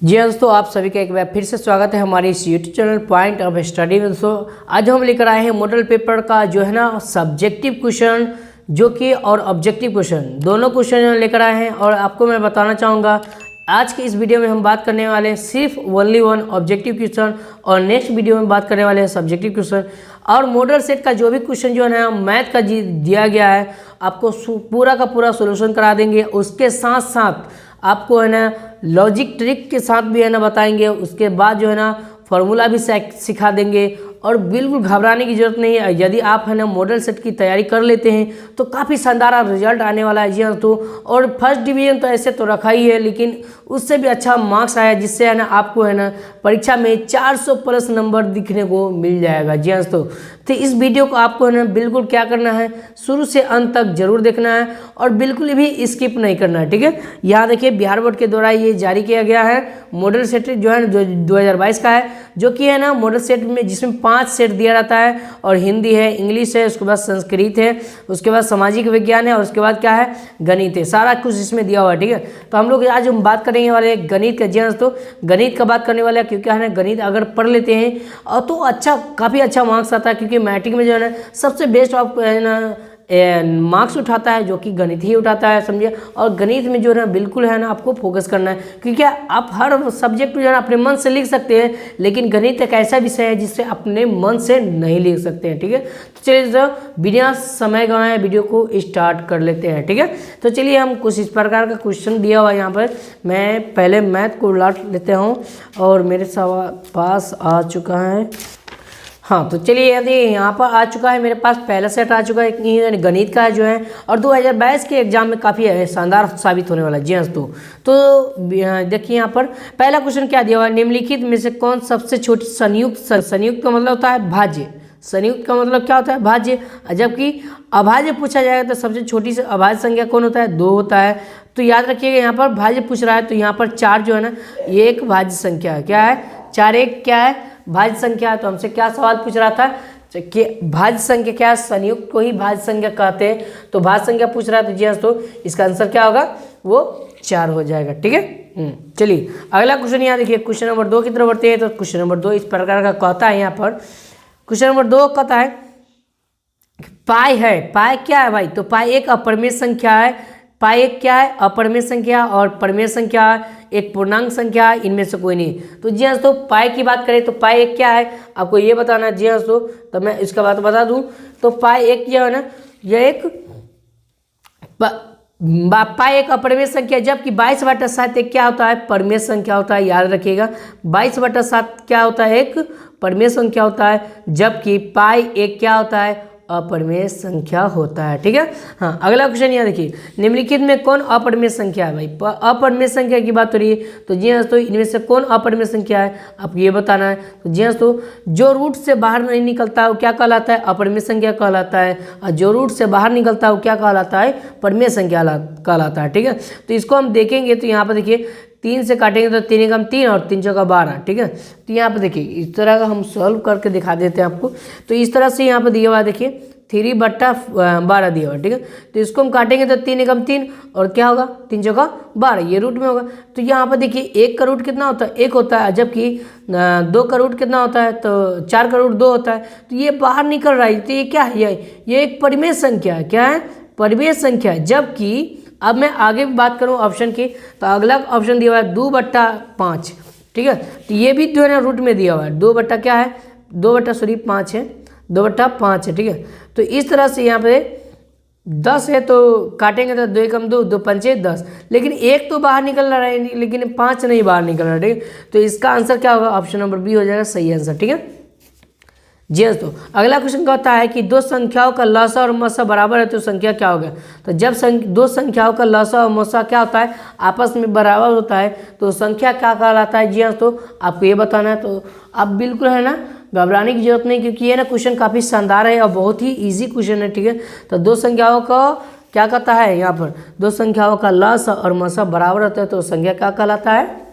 जी हाँ दोस्तों, आप सभी का एक बार फिर से स्वागत है हमारे इस YouTube channel point of study में। दोस्तों आज हम लेकर आए हैं मॉडल पेपर का जो है ना सब्जेक्टिव क्वेश्चन जो कि और ऑब्जेक्टिव क्वेश्चन दोनों क्वेश्चन लेकर आए हैं। और आपको मैं बताना चाहूँगा आज की इस वीडियो में हम बात करने वाले हैं सिर्फ ओनली वन ऑब्जेक्टिव क्वेश्चन और नेक्स्ट वीडियो में बात करने वाले हैं सब्जेक्टिव क्वेश्चन। और मॉडल सेट का जो भी क्वेश्चन जो है ना मैथ का दिया गया है आपको पूरा का पूरा सोल्यूशन करा देंगे। उसके साथ साथ आपको है ना लॉजिक ट्रिक के साथ भी है ना बताएंगे। उसके बाद जो है ना फॉर्मूला भी सिखा देंगे और बिल्कुल घबराने की ज़रूरत नहीं है। यदि आप है ना मॉडल सेट की तैयारी कर लेते हैं तो काफ़ी शानदार रिजल्ट आने वाला है। जी हाँ तो और फर्स्ट डिवीज़न तो ऐसे तो रखा ही है, लेकिन उससे भी अच्छा मार्क्स आया जिससे है ना आपको है ना परीक्षा में 400 प्लस नंबर दिखने को मिल जाएगा। जी हाँ तो इस वीडियो को आपको है ना बिल्कुल क्या करना है, शुरू से अंत तक जरूर देखना है और बिल्कुल भी स्किप नहीं करना है। ठीक है, यहाँ देखिए बिहार बोर्ड के द्वारा ये जारी किया गया है मॉडल सेट जो है 2022 का है, जो कि है ना मॉडल सेट में जिसमें 5 सेट दिया रहता है और हिंदी है, इंग्लिश है, उसके बाद संस्कृत है, उसके बाद सामाजिक विज्ञान है और उसके बाद क्या है गणित है। सारा कुछ इसमें दिया हुआ है। ठीक है, तो हम लोग आज हम बात करेंगे वाले गणित का। जी हाँ तो गणित का बात करने वाले क्योंकि है ना गणित अगर पढ़ लेते हैं और तो अच्छा काफ़ी अच्छा मार्क्स आता है, क्योंकि मैट्रिक में जो है ना सबसे बेस्ट आप है ना मार्क्स उठाता है जो कि गणित ही उठाता है, समझिए। और गणित में जो है ना बिल्कुल है ना आपको फोकस करना है, क्योंकि आप हर सब्जेक्ट जो है ना अपने मन से लिख सकते हैं, लेकिन गणित एक ऐसा विषय है जिससे अपने मन से नहीं लिख सकते हैं। ठीक है, तो चलिए बिना समय गंवाए वीडियो को स्टार्ट कर लेते हैं। ठीक है, तो चलिए हम कुछ इस प्रकार का क्वेश्चन दिया हुआ है यहाँ पर। मैं पहले मैथ को उलट लेते हूँ और मेरे पास आ चुका है। हाँ तो चलिए यदि यहाँ पर आ चुका है मेरे पास पहला सेट आ चुका है गणित का है जो है, और 2022 के एग्जाम में काफ़ी शानदार साबित होने वाला है। जी हाँ तो देखिए यहाँ पर पहला क्वेश्चन क्या दिया हुआ है, निम्नलिखित में से कौन सबसे छोटी संयुक्त का मतलब होता है भाज्य, संयुक्त का मतलब क्या होता है भाज्य, जबकि अभाज्य पूछा जाएगा तो सबसे छोटी से अभाज्य संख्या कौन होता है 2 होता है। तो याद रखिएगा यहाँ पर भाज्य पूछ रहा है तो यहाँ पर 4 जो है ना ये एक भाज्य संख्या है। क्या है 4 एक क्या है भाज्य संख्या है। तो हमसे क्या सवाल पूछ रहा था कि भाज्य संख्या क्या है, संयुक्त को ही भाज्य संख्या कहते हैं। तो भाज्य संख्या पूछ रहा है तो जी हाँ तो इसका आंसर क्या होगा वो 4 हो जाएगा। ठीक है, चलिए अगला क्वेश्चन यहाँ देखिए क्वेश्चन नंबर 2 की तरफ बढ़ते हैं। तो क्वेश्चन नंबर 2 इस प्रकार का कहता है यहाँ पर, क्वेश्चन नंबर 2 कहता है पाई है। पाई क्या है भाई, तो पाई एक अपरिमेय संख्या है। पाई एक क्या है अपरिमेय संख्या और परिमेय संख्या एक पूर्णांक संख्या है, इनमें से कोई नहीं। तो जी हाँ तो पाई की बात करें तो पाई एक क्या है आपको ये बताना है। जी हाँ तो मैं इसका बात बता दूं तो पाई एक जो है ना यह एक पाई एक अपरिमेय संख्या, जबकि 22/7 एक क्या होता है परिमेय संख्या होता है। याद रखिएगा 22/7 क्या होता है एक परिमेय संख्या होता है, जबकि पाई एक क्या होता है अपरिमेय संख्या होता है। ठीक है, हाँ अगला क्वेश्चन यहाँ देखिए निम्नलिखित में कौन अपरिमेय संख्या है। भाई अपरिमेय संख्या की बात हो रही है तो जी हाँ तो इनमें से कौन अपरिमेय संख्या है आपको ये बताना है। तो जी हाँ तो जो रूट से बाहर नहीं निकलता है वो क्या कहलाता है अपरिमेय संख्या कहलाता है, और जो रूट से बाहर निकलता है वो क्या कहलाता है परिमेय संख्या कहलाता है। ठीक है, तो इसको हम देखेंगे तो यहाँ पर देखिए 3 से काटेंगे तो 3 एकम 3 और 3 चौका 12। ठीक है, तो यहाँ पर देखिए इस तरह का हम सॉल्व करके दिखा देते हैं आपको। तो इस तरह से यहाँ पर दिया हुआ देखिए 3/12 दिया हुआ। ठीक है, तो इसको हम काटेंगे तो 3 एकम 3 और क्या होगा 3 चौका 12, ये रूट में होगा। तो यहाँ पर देखिए 1 का रूट कितना होता है 1 होता है, जबकि 2 का रूट कितना होता है तो 4 का रूट 2 होता है। तो ये बाहर निकल रहा है तो ये क्या है ये एक परिमेय संख्या है। क्या है परिमेय संख्या है। जबकि अब मैं आगे बात करूं ऑप्शन की तो अगला ऑप्शन दिया हुआ है 2/5। ठीक है, तो ये भी जो है ना रूट में दिया हुआ है 2/क्या है 2/5 है 2/5 है। ठीक है, तो इस तरह से यहाँ पे 10 है तो काटेंगे तो 2 एकम 2 2 पंचे 10, लेकिन 1 तो बाहर निकल रहा है लेकिन 5 नहीं बाहर निकल रहा है। ठीक है, तो इसका आंसर क्या होगा ऑप्शन नंबर बी हो जाएगा सही आंसर। ठीक है जी हाँ, तो अगला क्वेश्चन कहता है कि दो संख्याओं का लसा और मसा बराबर है तो संख्या क्या होगा। तो जब दो संख्याओं का लसा और मसा क्या होता है आपस में बराबर होता है तो संख्या क्या कहलाता है। जी हाँ, तो आपको ये बताना है। तो आप बिल्कुल है ना घबराने की जरूरत नहीं, क्योंकि ये ना क्वेश्चन काफ़ी शानदार है और बहुत ही ईजी क्वेश्चन है। ठीक है, तो दो संख्याओं का क्या कहता है यहाँ पर दो संख्याओं का लसा और मसा बराबर होता है तो संख्या क्या कहलाता है।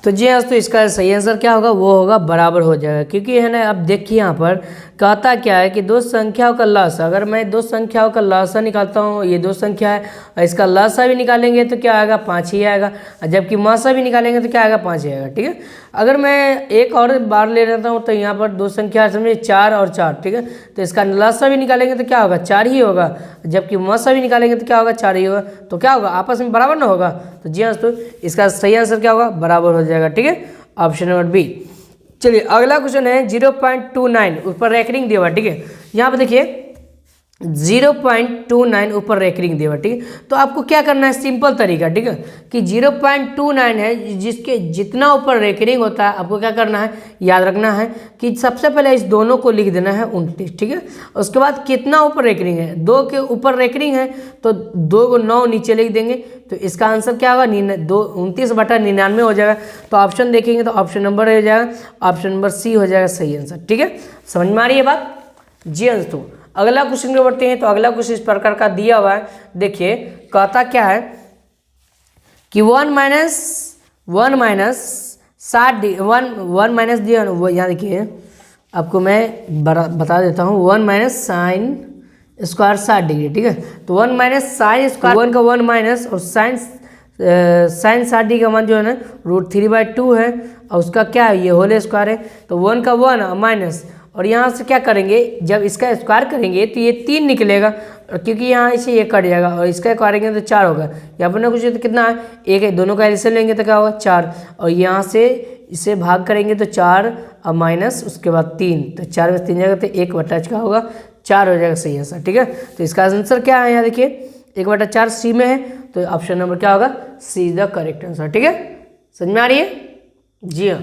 तो जी हाँ, तो इसका सही आंसर क्या होगा वो होगा बराबर हो जाएगा, क्योंकि है ना अब देखिए यहाँ पर कहता क्या है कि दो संख्याओं का लसाअ, अगर मैं दो संख्याओं का लसाअ निकालता हूँ, ये दो संख्या है और इसका लसाअ भी निकालेंगे तो क्या आएगा 5 ही आएगा, और जबकि मसाअ भी निकालेंगे तो क्या आएगा 5 ही आएगा। ठीक है, अगर मैं एक और बार ले लेता हूँ तो यहाँ पर दो संख्या समझिए 4 और 4। ठीक है, तो इसका लसाअ भी निकालेंगे तो क्या होगा 4 ही होगा, जबकि मसाअ भी निकालेंगे तो क्या होगा 4 ही होगा। तो क्या होगा आपस में बराबर ना होगा। तो जी हाँ दोस्तों, इसका सही आंसर क्या होगा बराबर हो जाएगा। ठीक है, ऑप्शन नंबर बी। चलिए अगला क्वेश्चन है 0.29 ऊपर रैंकिंग दिया हुआ। ठीक है, यहाँ पे देखिए 0.29 ऊपर रैंकिंग दिया हुआ। ठीक है, तो आपको क्या करना है, सिंपल तरीका। ठीक है, कि 0.29 है जिसके जितना ऊपर रैंकिंग होता है आपको क्या करना है, याद रखना है कि सबसे पहले इस दोनों को लिख देना है 29। ठीक है, उसके बाद कितना ऊपर रैंकिंग है, 2 के ऊपर रैंकिंग है तो 2 को 9 नीचे लिख देंगे। तो इसका आंसर क्या होगा 29/99 हो जाएगा। तो ऑप्शन देखेंगे तो ऑप्शन नंबर हो जाएगा, ऑप्शन नंबर सी हो जाएगा सही आंसर। ठीक है, समझ में आ रही है बात। जी हाँ दोस्तों, अगला क्वेश्चन में बढ़ते हैं। तो अगला क्वेश्चन इस प्रकार का दिया हुआ है। देखिए कहता क्या है कि 1 माइनस दिया, यहाँ देखिए आपको मैं बता देता हूँ, 1 माइनस साइन स्क्वायर 60 डिग्री। ठीक है, तो 1 माइनस साइन स्क्वायर 1 का 1 माइनस और साइन 60 डिग्री का मान जो है ना √3/2 है, और उसका क्या है ये होल स्क्वायर है। तो 1 का 1 माइनस, और यहाँ से क्या करेंगे जब इसका स्क्वायर करेंगे तो ये 3 निकलेगा, क्योंकि यहाँ से ये कट जाएगा और इसका करेंगे तो 4 होगा। यहाँ पर ना कुछ तो कितना है, एक है, दोनों का एडिशन लेंगे तो क्या होगा 4, और यहाँ से इसे भाग करेंगे तो 4 और माइनस उसके बाद 3, तो 4 में 3 जाएगा तो 1/4 का होगा 4 हो जाएगा सही आंसर। ठीक है, तो इसका आंसर क्या है, यहाँ देखिए 1/4 सी में है, तो ऑप्शन नंबर क्या होगा सी इज द करेक्ट आंसर। ठीक है, समझ में आ रही है। जी हाँ,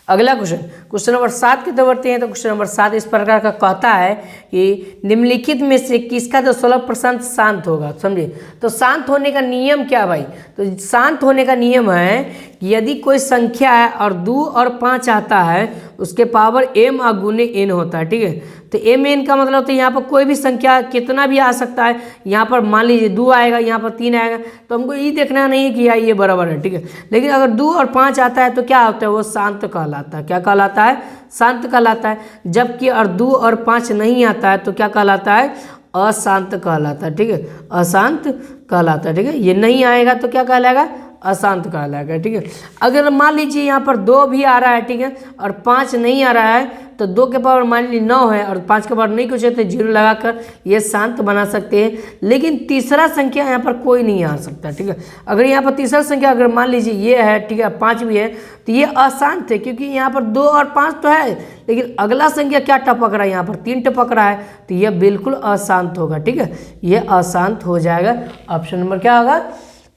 अगला क्वेश्चन नंबर 7 की तरफ बढ़ते हैं। तो क्वेश्चन नंबर 7 इस प्रकार का कहता है कि निम्नलिखित में से किसका 16% शांत होगा। समझिए, तो शांत होने का नियम क्या भाई, तो शांत होने का नियम है कि यदि कोई संख्या है और 2 और 5 आता है उसके पावर m गुने n होता है। ठीक है, तो m n का मतलब तो यहाँ पर कोई भी संख्या कितना भी आ सकता है। यहाँ पर मान लीजिए 2 आएगा, यहाँ पर 3 आएगा, तो हमको ये देखना नहीं है कि यार ये बराबर है। ठीक है, लेकिन अगर 2 और 5 आता है तो क्या होता है, वो शांत कहलाता है। क्या कहलाता है, शांत कहलाता है। जबकि और 2 और 5 नहीं आता है तो क्या कहलाता है, अशांत कहलाता है। ठीक है, अशांत कहलाता है। ठीक है, ये नहीं आएगा तो क्या कहलाएगा, अशांत कहलाएगा। ठीक है, अगर मान लीजिए यहाँ पर 2 भी आ रहा है, ठीक है, और 5 नहीं आ रहा है, तो 2 के पावर मान लीजिए 9 है और 5 के पावर नहीं कुछ है तो 0 लगाकर ये शांत बना सकते हैं। लेकिन तीसरा संख्या यहाँ पर कोई नहीं आ सकता। ठीक है, अगर यहाँ पर तीसरा संख्या अगर मान लीजिए ये है, ठीक है, 5 भी है, तो ये अशांत है, क्योंकि यहाँ पर 2 और 5 तो है, लेकिन अगला संख्या क्या टपक रहा है, यहाँ पर 3 टपक रहा है, तो यह बिल्कुल अशांत होगा। ठीक है, ये अशांत हो जाएगा। ऑप्शन नंबर क्या होगा,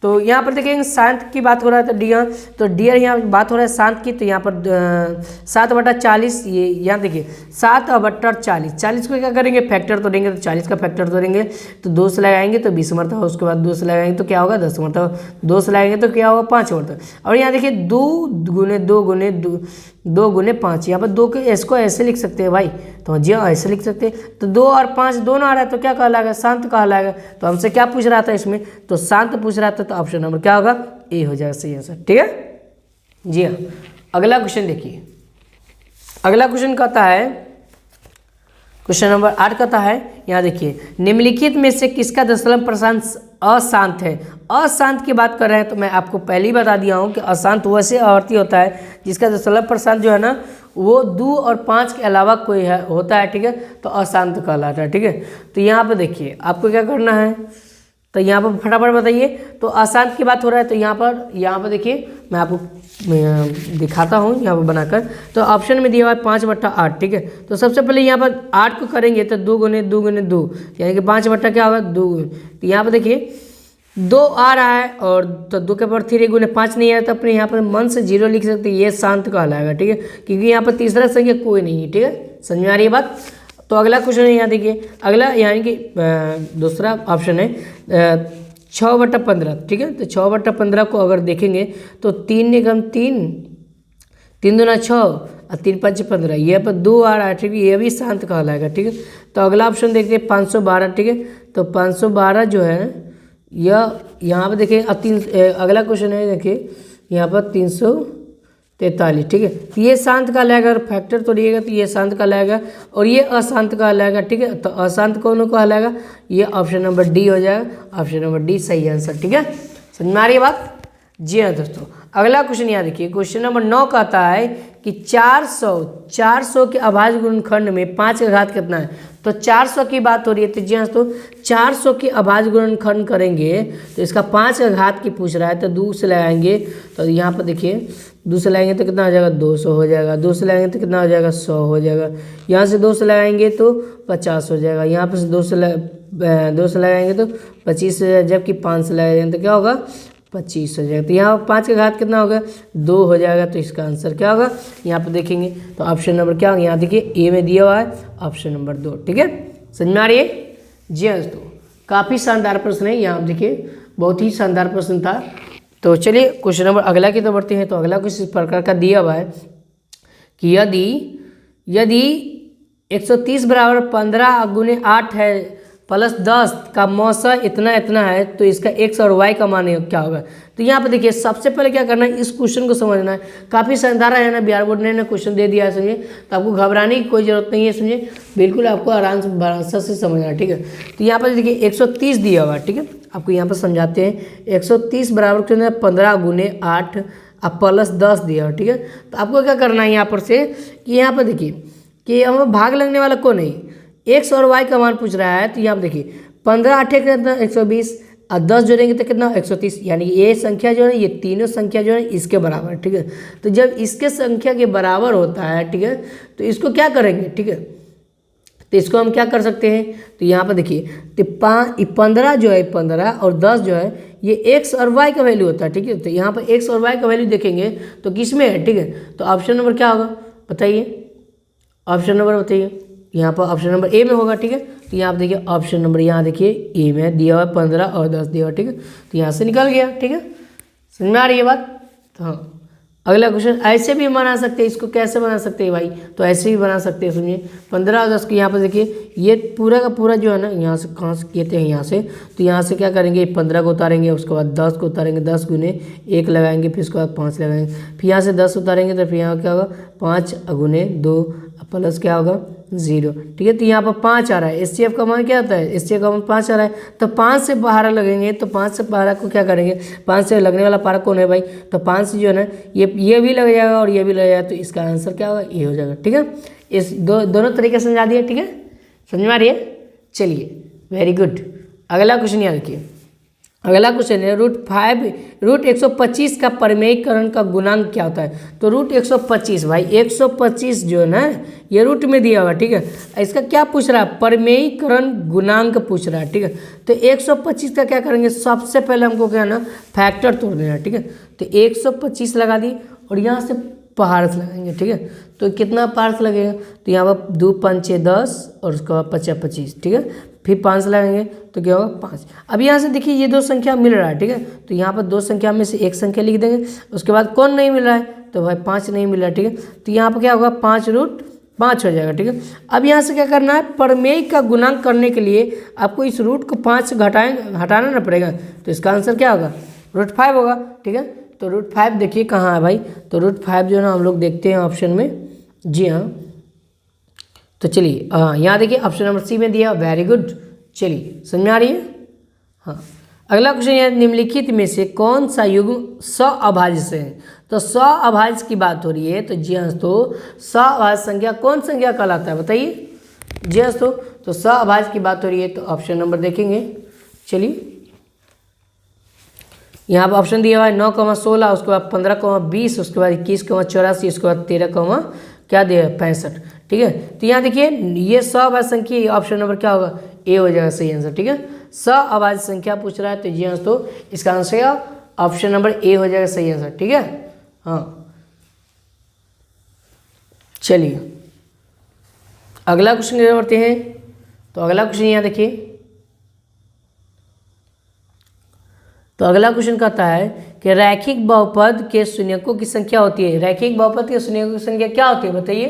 तो यहाँ पर देखेंगे शांत की बात हो रहा है तो डियर यहाँ बात हो रहा है शांत की, तो यहाँ पर 7/40, ये यहाँ देखिए 7/40, 40 को क्या करेंगे फैक्टर तो देंगे, तो 40 का फैक्टर तो देंगे, तो 2 से लगाएंगे तो 20 मरतबा, उसके बाद 2 से लगाएंगे तो क्या होगा 10 मरतबा, 2 से लगाएंगे तो क्या होगा 5 मरतबा। और यहाँ देखिए 2 गुने 5, यहाँ पर 2 के इसको ऐसे लिख सकते हैं भाई, तो जी हाँ ऐसे लिख सकते हैं। तो 2 और 5 दोनों आ रहा है तो क्या कहलाएगा, शांत कहलाएगा। तो हमसे क्या पूछ रहा था इसमें, तो शांत पूछ रहा था, तो ऑप्शन नंबर क्या होगा ए हो जाएगा सही आंसर। ठीक है, जी हाँ। अगला क्वेश्चन देखिए, अगला क्वेश्चन कहता है, क्वेश्चन नंबर 8 कहता है, यहाँ देखिए निम्नलिखित में से किसका 10% अशांत है। अशांत की बात कर रहे हैं तो मैं आपको पहले ही बता दिया हूँ कि अशांत वैसे आवर्ती होता है जिसका 10% जो है ना वो 2 और 5 के अलावा कोई है होता है। ठीक है, तो अशांत कहलाता है। ठीक है, तो यहाँ पर देखिए आपको क्या करना है, तो यहाँ पर फटाफट बताइए। तो अशांत की बात हो रहा है, तो यहाँ पर देखिए मैं आपको दिखाता हूँ यहाँ पर बनाकर। तो ऑप्शन में दिया हुआ है 5/8। ठीक है, तो सबसे पहले यहाँ पर 8 को करेंगे तो 2 गुने 2 यानी कि 5 क्या होगा 2। तो यहाँ पर देखिए 2 आ रहा है और तो 2 के पावर 3 गुने 5 नहीं आया, तो अपने यहाँ पर मन से 0 लिख सकते हैं, ये शांत कहलाएगा। ठीक है, क्योंकि यहाँ पर तीसरा संख्या कोई नहीं है। ठीक है, समझ में आ रही है बात। तो अगला क्वेश्चन है, यहाँ देखिए अगला यानी कि दूसरा ऑप्शन है 6/15। ठीक है, तो 6/15 को अगर देखेंगे तो 3 निगम 3 दूना 6 और 3 5 15, ये पर 2 आ रहा है। ठीक है, ये भी शांत कहलाएगा। ठीक है, तो अगला ऑप्शन देखते हैं 512। ठीक है, तो 512 जो है यह यहाँ पर देखिए अगला क्वेश्चन है, देखिए यहाँ पर 300 43, ठीक है। तो ये शांत का लाएगा, अगर फैक्टर तोड़िएगा तो ये शांत का लाएगा और ये अशांत का लाएगा, ठीक है। तो अशांत कौन को लाएगा, ये ऑप्शन नंबर डी हो जाएगा, ऑप्शन नंबर डी सही आंसर, ठीक है। समझ में आ रही है बात? जी हाँ दोस्तों, अगला क्वेश्चन यहाँ देखिए, क्वेश्चन नंबर 9 कहता है कि 400 के अभाज्य गुणनखंड में 5 का घात कितना है। तो 400 की बात हो रही है, तो जी हाँ दोस्तों 400 के अभाज्य गुणनखंड करेंगे तो इसका 5 का घात की पूछ रहा है, तो 2 से लगाएंगे तो यहाँ पर देखिए 2 से लगाएंगे तो कितना हो जाएगा, 200 हो जाएगा। 2 से लगाएंगे तो कितना हो जाएगा, 100 हो जाएगा। यहाँ से 2 से लगाएंगे तो 50 हो जाएगा। यहाँ पर से 2 से लगाएंगे तो 25 हो जाएगा, जबकि 5 से लगाएंगे तो क्या होगा, 25 हो जाएगा। तो यहाँ 5 का घात कितना होगा, 2 हो जाएगा। तो इसका आंसर क्या होगा, यहाँ पर देखेंगे तो ऑप्शन नंबर क्या होगा, यहाँ देखिए ए में दिया हुआ है ऑप्शन नंबर 2, ठीक है। समझ में आ रही है? जी हाँ दोस्तों, काफ़ी शानदार प्रश्न है, यहाँ देखिए बहुत ही शानदार प्रश्न था। तो चलिए क्वेश्चन नंबर अगला की तो बढ़ते हैं। तो अगला कुछ इस प्रकार का दिया हुआ है कि यदि 130 बराबर 15 गुने 8 है प्लस 10 का मौसा इतना है, तो इसका एक्स और वाई का मान क्या होगा। तो यहाँ पे देखिए सबसे पहले क्या करना है, इस क्वेश्चन को समझना है। काफ़ी शानदार है ना, बिहार बोर्ड ने ना क्वेश्चन दे दिया है, समझे। तो आपको घबराने की कोई ज़रूरत नहीं है, समझे, बिल्कुल आपको आराम से भरोसा से समझना है, ठीक है। तो यहाँ पर देखिए 130 दिया हुआ है, ठीक है। आपको यहाँ पर समझाते हैं, 130 बराबर कितना है, 15 गुने 8 अब प्लस 10 दिया हुआ, ठीक है। तो आपको क्या करना है यहाँ पर से कि यहाँ पर देखिए कि हमें भाग लगने वाला कौन है, एक्स और वाई का मान पूछ रहा है। तो यहाँ पर देखिए 15 8 कितना 120 और 10 जोड़ेंगे तो कितना 130, यानी ये संख्या जो है, ये तीनों संख्या जो है इसके बराबर, ठीक है। तो जब इसके संख्या के बराबर होता है, ठीक है, तो इसको क्या करेंगे, ठीक है। तो इसको हम क्या कर सकते हैं, तो यहाँ पर देखिए तो 15 जो है, 15 और 10 जो है ये एक्स और वाई का वैल्यू होता है, ठीक है। तो यहाँ पर एक्स और वाई का वैल्यू देखेंगे तो किस में है, ठीक है। तो ऑप्शन नंबर क्या होगा बताइए, ऑप्शन नंबर बताइए। यहाँ पर ऑप्शन नंबर ए में होगा, ठीक है। तो यहाँ आप देखिए ऑप्शन नंबर यहाँ देखिए ए में दिया हुआ है 15 और 10 दिया हुआ, ठीक है। तो यहाँ से निकल गया, ठीक है। समझ में आ रही है बात? तो हाँ, अगला क्वेश्चन ऐसे भी बना सकते हैं, इसको कैसे बना सकते हैं भाई, तो ऐसे भी बना सकते हैं, सुनिए 15 और 10 को यहाँ पर देखिए ये पूरा का पूरा जो है ना, यहाँ से कहाँ से कहते हैं, यहाँ से। तो यहाँ से क्या करेंगे, 15 को उतारेंगे, उसके बाद 10 को उतारेंगे, 10 गुने 1 लगाएंगे, फिर उसके बाद 5 लगाएंगे, फिर यहाँ से 10 उतारेंगे तो फिर यहाँ क्या होगा 5 गुने 2 प्लस क्या होगा 0, ठीक है। तो यहाँ पर 5 आ रहा है, एचसीएफ का मान क्या आता है, एचसीएफ का मान 5 आ रहा है। तो 5 से पहाड़ा लगेंगे, तो 5 से पहाड़ा को क्या करेंगे, 5 से लगने वाला पहाड़ा कौन है भाई, तो 5 से जो है ना ये भी लग जाएगा और ये भी लग जाएगा। तो इसका आंसर क्या होगा, ये हो जाएगा, ठीक है। इस दोनों तरीके से समझा दिया, ठीक है। समझ में आ रही है? चलिए वेरी गुड। अगला क्वेश्चन यहाँ देखिए, अगला क्वेश्चन है रूट 125 का परिमेयीकरण का गुणांक क्या होता है। तो रूट 125 भाई 125 जो है ना ये रूट में दिया हुआ, ठीक है। इसका क्या पूछ रहा है, परिमेयीकरण गुणांक पूछ रहा है, ठीक है। तो 125 का क्या करेंगे, सबसे पहले हमको क्या है ना फैक्टर तोड़ देना है, ठीक है। तो 125 लगा दी और यहाँ से पार्स लगाएंगे, ठीक है। तो कितना पार्स लगेगा, तो यहाँ पर 2 5 6 10 और उसके बाद 50 25, ठीक है। फिर 5 लगाएंगे तो क्या होगा 5। अब यहाँ से देखिए ये 2 संख्या मिल रहा है, ठीक है। तो यहाँ पर 2 संख्या में से एक संख्या लिख देंगे, उसके बाद कौन नहीं मिल रहा है, तो भाई 5 नहीं मिल रहा है, ठीक है। तो यहाँ पर क्या होगा 5√5 हो जाएगा, ठीक है। अब यहाँ से क्या करना है, परिमेय का गुणांक करने के लिए आपको इस रूट को 5 से हटाना ना पड़ेगा। तो इसका आंसर क्या होगा, √5 होगा, ठीक है। तो √5 देखिए कहाँ है भाई, तो √5 जो है ना हम लोग देखते हैं ऑप्शन में, जी हाँ। तो चलिए हाँ यहाँ देखिए ऑप्शन नंबर सी में दिया, वेरी गुड। चलिए समझ में आ रही है। हाँ अगला क्वेश्चन है, निम्नलिखित में से कौन सा युग्म सअभाज्य से है। तो सअभाज्य की बात हो रही है, तो जी हाँ तो सअभाज्य संख्या कौन संख्या कहलाता है बताइए, जी हाँ तो सअभाज्य की बात हो रही है तो ऑप्शन नंबर देखेंगे। चलिए यहाँ पर ऑप्शन दिया हुआ है 9,16, उसके बाद 15,20, उसके बाद 21,84, उसके बाद 13, क्या दिया 65, ठीक है। तो यहाँ देखिए ये सअभाज्य संख्या ऑप्शन नंबर क्या होगा, ए हो जाएगा सही आंसर, ठीक है। सअभाज्य संख्या पूछ रहा है तो जी हाँ तो इसका आंसर ऑप्शन नंबर ए हो जाएगा सही आंसर, ठीक है। हाँ चलिए अगला क्वेश्चन करते हैं। तो अगला क्वेश्चन यहाँ देखिए, तो अगला क्वेश्चन कहता है कि रैखिक बहुपद के शून्यकों की संख्या होती है। रैखिक बहुपद के शून्यकों की संख्या क्या होती है बताइए।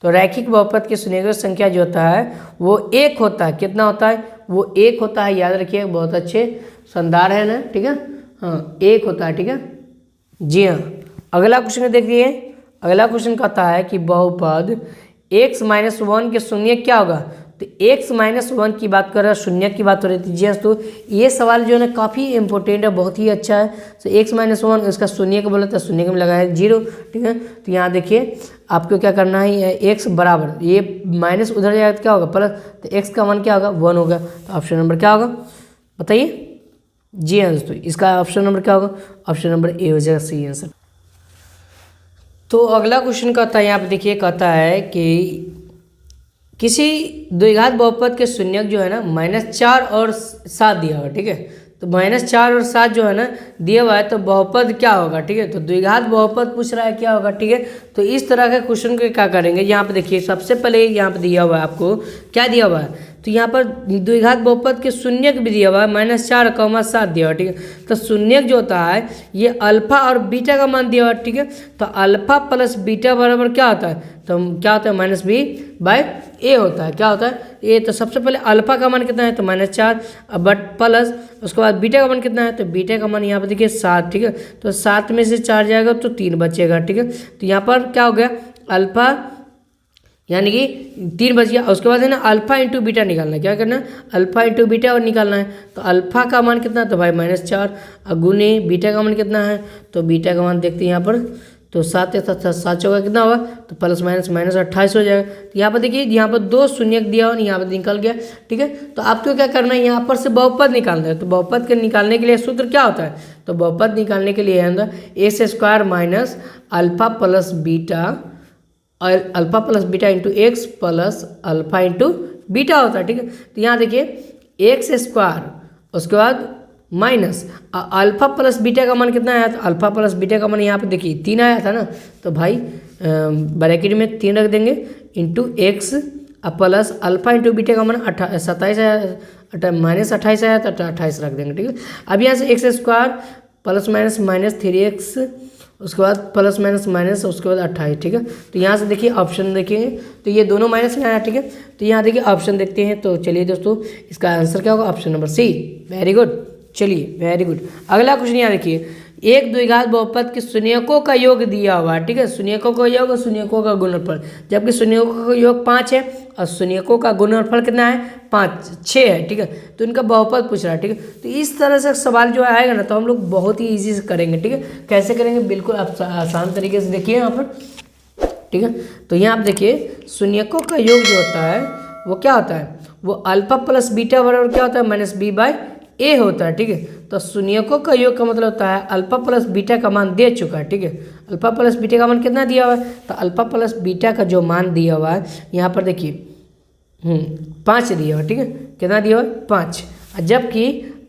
तो रैखिक बहुपद के शून्यकों की संख्या जो होता है वो 1 होता है। कितना होता है, वो 1 होता है, याद रखिए बहुत अच्छे शानदार है ना, ठीक है। हाँ 1 होता है, ठीक है, जी हाँ। अगला क्वेश्चन देखिए, अगला क्वेश्चन कहता है कि बहुपद x माइनस 1 के शून्य क्या होगा। तो x माइनस 1 की बात कर रहा है, शून्य की बात हो रही थी। जी हाँ, तो ये सवाल जो है ना काफ़ी इंपॉर्टेंट है, बहुत ही अच्छा है। तो x माइनस 1 इसका शून्य का बोला था, शून्य का में लगाया 0, ठीक है। तो यहाँ देखिए आपको क्या करना है, x बराबर ये माइनस उधर जाएगा तो क्या होगा प्लस, तो x का मान क्या होगा 1 होगा। तो ऑप्शन नंबर क्या होगा बताइए। जी हाँ दोस्तों, इसका ऑप्शन नंबर क्या होगा, ऑप्शन नंबर ए हो जाएगा सही आंसर। तो अगला क्वेश्चन कहता है, यहाँ पे देखिए कहता है कि किसी द्विघात बहुपद के शून्यक जो है ना -4 और 7 दिया हुआ, ठीक है। तो -4 और 7 जो है ना दिया हुआ है, तो बहुपद क्या होगा, ठीक है। तो द्विघात बहुपद पूछ रहा है क्या होगा, ठीक है। तो इस तरह के क्वेश्चन को क्या करेंगे, यहाँ पे देखिए सबसे पहले यहाँ पे दिया हुआ है आपको क्या दिया हुआ है, तो यहाँ पर द्विघात बहुपद के शून्यक भी दिया हुआ है, -4, 7 दिया हुआ है, ठीक है। तो शून्यक जो होता है ये अल्फा और बीटा का मान दिया हुआ है, ठीक है। तो अल्फा प्लस बीटा बराबर क्या होता है, तो क्या होता है -b/a होता है, क्या होता है ए। तो सबसे पहले अल्फा का मान कितना है, तो -4, बट प्लस उसके बाद बीटा का मान कितना है, तो बीटा का मान यहाँ पर देखिए 7, ठीक है। तो 7 में से 4 जाएगा तो 3 बचेगा, ठीक है। तो यहाँ पर क्या हो गया अल्फा यानी कि 3 बच गया। उसके बाद है ना अल्फा इंटू बीटा निकालना है, क्या करना है अल्फा इंटू बीटा और निकालना है। तो अल्फा का मान कितना है, तो भाई -4 और गुने बीटा का मान कितना है, तो बीटा का मान देखते हैं यहाँ पर, तो 7 तथा 7 चौका कितना होगा, तो प्लस माइनस -28 हो जाएगा। तो यहाँ पर देखिए यहाँ पर 2 शून्यक दिया और यहाँ पर निकल गया, ठीक है। तो आपको क्या करना है, यहाँ पर से बहुपद निकालना है। तो बहुपद के निकालने के लिए सूत्र क्या होता है, तो बहुपद निकालने के लिए अंदर x² minus alpha plus beta और alpha plus beta into X plus alpha into beta होता है, ठीक है। तो यहाँ देखिए x², उसके बाद माइनस अल्फा प्लस बीटा का मान कितना आया था, अल्फा प्लस बीटा का मान यहाँ पे देखिए 3 आया था ना, तो भाई ब्रैकेट में 3 रख देंगे into X plus alpha into beta का मान 27 आया, -28 आया था, तो 28 रख देंगे, ठीक है। अब यहाँ से x² प्लस माइनस -3x, उसके बाद प्लस माइनस माइनस, उसके बाद 28, ठीक है। तो यहाँ से देखिए ऑप्शन देखेंगे तो ये दोनों माइनस में आया, ठीक है। तो यहाँ देखिए ऑप्शन देखते हैं, तो चलिए दोस्तों इसका आंसर क्या होगा, option number C. Very good, चलिए वेरी गुड। अगला क्वेश्चन यहाँ देखिए, एक द्विघात बहुपद के शून्यकों का योग दिया हुआ है, ठीक है। शून्यकों का योग और शून्यकों का गुणनफल, जबकि शून्यकों का योग 5 है और शून्यकों का गुणनफल कितना है 6 है, ठीक है। तो इनका बहुपद पूछ रहा है, ठीक है। तो इस तरह से सवाल जो आएगा ना, तो हम लोग बहुत ही ईजी से करेंगे, ठीक है। कैसे करेंगे, बिल्कुल आप आसान तरीके से देखिए यहाँ पर, ठीक है। तो यहाँ आप देखिए शून्यकों का योग जो होता है वो क्या होता है, वो अल्फा प्लस बीटा बराबर क्या होता है -b/a होता है, ठीक है। तो शून्यकों का योग का मतलब होता है अल्फा प्लस बीटा का मान दे चुका है, ठीक है। अल्फा प्लस बीटा का मान कितना दिया हुआ है, तो अल्फा प्लस बीटा का जो मान दिया हुआ है यहाँ पर देखिए 5 दिया हुआ है, ठीक है। कितना दिया हुआ है 5, जबकि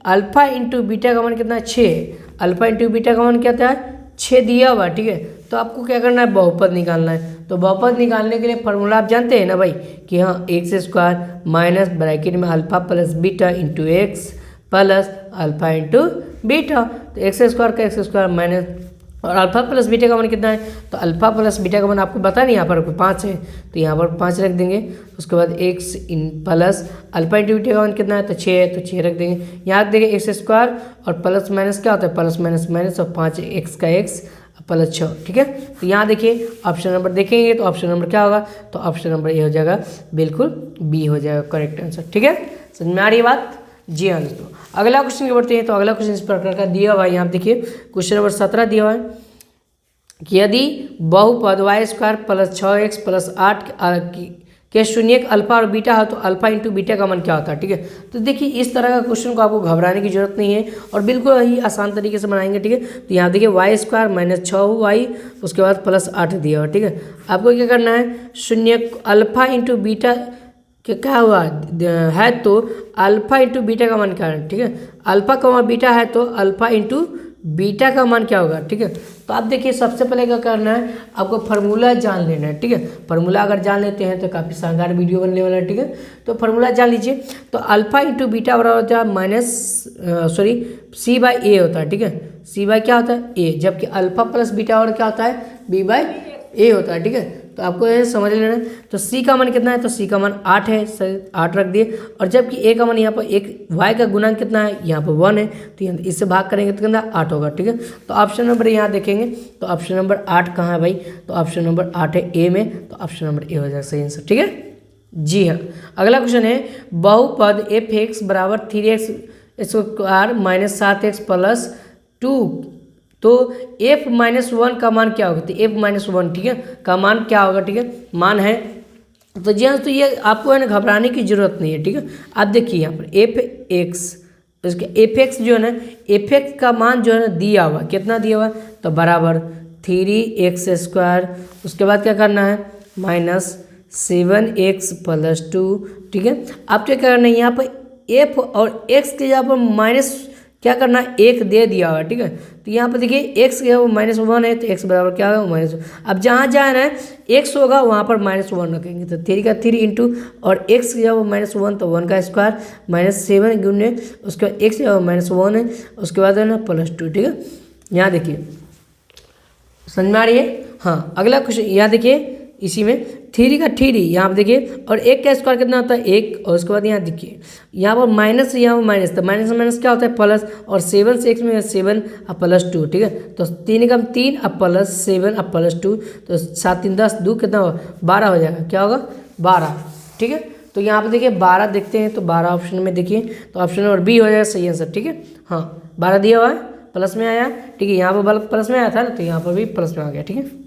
अल्फा इंटू बीटा का मान कितना है 6, अल्फा इंटू बीटा का मान क्या था 6 दिया हुआ, ठीक है। तो आपको क्या करना है, बहुपद निकालना है। तो बहुपद निकालने के लिए फॉर्मूला आप जानते हैं ना भाई, कि हाँ x² माइनस ब्रैकेट में alpha plus beta into X plus alpha into beta. तो x² का x² माइनस और अल्फा प्लस बीटा का मान कितना है, तो अल्फा प्लस बीटा का मान आपको पता नहीं, यहाँ पर 5 है तो यहाँ पर 5 रख देंगे। उसके बाद x in plus alpha into beta का मान कितना है, तो 6 है, तो 6 रख देंगे। यहाँ देंगे x² और प्लस माइनस क्या होता है, प्लस माइनस माइनस और 5 x का x प्लस 6, ठीक है। तो यहाँ देखिए ऑप्शन नंबर देखेंगे तो ऑप्शन नंबर क्या होगा, तो ऑप्शन नंबर ए हो जाएगा, बिल्कुल बी हो जाएगा करेक्ट आंसर, ठीक है। समझ में आ रही है बात, जी हाँ दोस्तों। अगला क्वेश्चन बढ़ते हैं, तो अगला क्वेश्चन इस प्रकार का दिया हुआ है, यहाँ देखिए क्वेश्चन नंबर 17 दिया हुआ है कि यदि बहुपद y² प्लस 6x प्लस 8 के शून्यक अल्फा और बीटा हो तो अल्फा इंटू बीटा का मान क्या होता है, ठीक है। तो देखिए इस तरह का क्वेश्चन को आपको घबराने की जरूरत नहीं है और बिल्कुल ही आसान तरीके से बनाएंगे, ठीक है। तो यहाँ देखिए y² माइनस 6y उसके बाद प्लस 8 दिया हुआ, ठीक है। आपको क्या करना है, शून्यक अल्फा इंटू बीटा क्या हुआ है, तो अल्फा इंटू बीटा का मान क्या है, ठीक है। अल्फा का मान बीटा है तो अल्फा इंटू बीटा का मान क्या होगा, ठीक है। तो आप देखिए सबसे पहले क्या करना है, आपको फार्मूला जान लेना है, ठीक है। फार्मूला अगर जान लेते हैं तो काफ़ी शानदार वीडियो बनने वाला है, ठीक है। तो फार्मूला जान लीजिए, तो अल्फा इंटू बीटा बराबर होता है c/a होता है, ठीक है। c/ क्या होता है a, जबकि अल्फा प्लस बीटा और क्या होता है b/a होता है, ठीक है। तो आपको ये समझ लेना है। तो सी का मान कितना है, तो सी का मान 8 है, सही 8 रख दिए। और जबकि ए का मान यहाँ पर एक वाई का गुणांक कितना है, यहाँ पर 1 है, तो यहाँ इससे भाग करेंगे तो कितना 8 होगा। ठीक है, तो ऑप्शन नंबर यहाँ देखेंगे तो ऑप्शन नंबर 8 कहाँ है भाई, तो ऑप्शन नंबर 8 है ए में, तो ऑप्शन नंबर ए हो जाएगा सही आंसर। ठीक है जी हाँ। अगला क्वेश्चन है बहुपद एफ एक्स बराबर 3x square minus 7x plus 2, तो f माइनस 1 का मान क्या होगा, तो f माइनस 1 ठीक है का मान क्या होगा। ठीक है, मान है तो जी हाँ, तो ये आपको है ना घबराने की जरूरत नहीं है। ठीक है, आप देखिए यहाँ पर एफ एक्स, इसके एफ एक्स जो है ना, एफ एक्स का मान जो है ना दिया हुआ, कितना दिया हुआ, तो बराबर 3x स्क्वायर, उसके बाद क्या करना है माइनस 7x प्लस 2। ठीक है, आप क्या करना है यहाँ पर f और x के यहाँ पर माइनस क्या करना है, एक दे दिया हुआ। ठीक है, तो यहाँ पर देखिए x जो है वो -1 है, तो x बराबर क्या होगा -1। अब जहाँ जहाँ है x होगा वहाँ पर -1 रखेंगे, तो 3 का 3 इंटू और x जो है वो -1, तो 1 का स्क्वायर -7 गुने उसके बाद x जो है -1 है, उसके बाद है ना +2। ठीक है, यहाँ देखिए समझ में आ रही है। हाँ, अगला क्वेश्चन यहाँ देखिए, इसी में 3 का 3 यहाँ पर देखिए, और 1 का स्क्वायर कितना होता है 1, और उसके बाद यहाँ देखिए यहाँ पर माइनस, यहाँ पर माइनस, तो माइनस माइनस क्या होता है प्लस, और 7 से x में 7 अब +2। ठीक है, तो 3 का 3 अब +7 अब +2, तो 7 3 10 2 कितना होगा 12 हो जाएगा, क्या होगा 12। ठीक है, तो यहाँ पर देखिए 12 देखते हैं, तो 12 ऑप्शन में देखिए, तो ऑप्शन नंबर बी हो जाएगा सही आंसर। ठीक है, हाँ 12 दिया हुआ है, प्लस में आया। ठीक है, यहाँ पर प्लस में आया था ना, तो यहाँ पर भी प्लस में आ गया। ठीक है,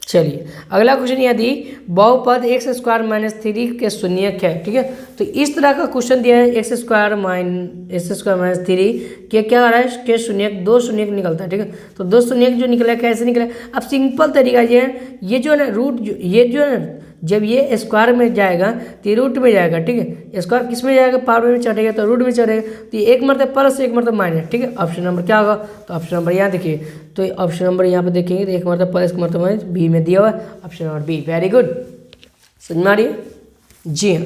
चलिए अगला क्वेश्चन यदि बहुपद एक्स स्क्वायर माइनस 3 के शून्यक है। ठीक है, तो इस तरह का क्वेश्चन दिया है एक्स स्क्वायर माइनस 3 के क्या आ रहा है के शून्यक, 2 शून्यक निकलता है। ठीक है, तो 2 शून्यक जो निकला कैसे निकला, अब सिंपल तरीका ये जो है ना रूट, ये जो है ना जब ये स्क्वायर में जाएगा तो ये रूट में जाएगा। ठीक है, स्क्वायर किस में जाएगा, पावर में चढ़ेगा, तो रूट में चढ़ेगा, तो ये एक मरतब प्लस एक मरतब माइनस। ठीक है, ऑप्शन नंबर क्या होगा, तो ऑप्शन नंबर यहाँ देखिए, तो ऑप्शन नंबर यहाँ पे देखेंगे तो एक मरतब प्लस एक मरतब माइनस, बी में दिया हुआ है option number B. Very good, समझ में आ रही है जी हाँ।